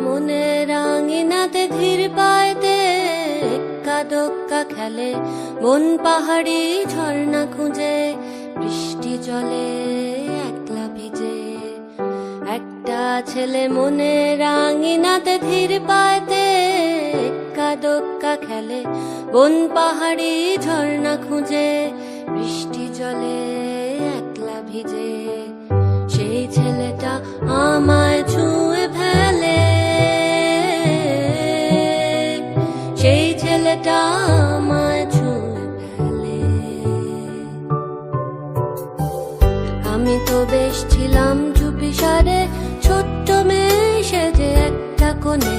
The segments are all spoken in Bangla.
মনে রাঙিনাতে ধীর পায়তে এক্কা দোক্কা খেলে বন পাহাড়ি ঝর্ণা খুঁজে বৃষ্টি চলে একলা ভিজে। একটা ছেলে মনে রাঙিনাতে ধীর পায়তে এক্কা দোক্কা খেলে বন পাহাড়ি ঝর্ণা খুঁজে বৃষ্টি চলে একলা ভিজে। সেই ছেলেটা আমায় ছুঁয়ে ফেলে, সেই ছেলেটা আমায় ছুঁয়ে ফেলে। আমি তো বেশ ছিলাম চুপিসারে ছোট্ট মেয়ে সেজে একটা কোণে,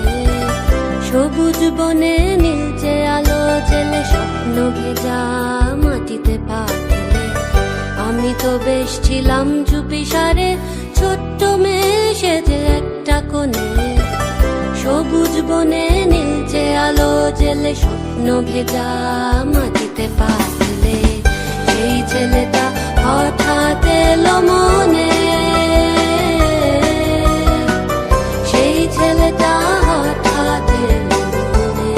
সবুজ বনে নীলচে আলো জেলে স্বপ্ন ভেজা মাটিতে পা ফেলে। আমি তো বেশ ছিলাম চুপিসারে ছোট্ট মেয়ে সেজে একটা কোণে, সবুজ বনে নীলচে আলো জেলে স্বপ্ন ভেজা মাটিতে পা ফেলে। সেই ছেলেটা হঠাৎ এলো মনে, সেই ছেলেটা হঠাৎ এলো মনে।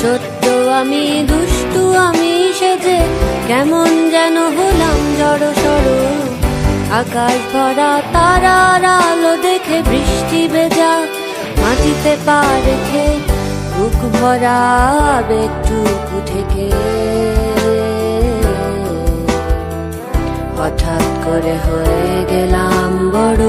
ছোট্ট আমি দুষ্টু আমি সেজে কেমন যেন হলাম জড়ো সড়ো, আকাশ ভরা তারার আলো দেখে বৃষ্টি ভেজা মাটিতে পা রেখে বুক ভরা আবেগটুকু থেকে। হঠাৎ করে হয়ে গেলাম বড়,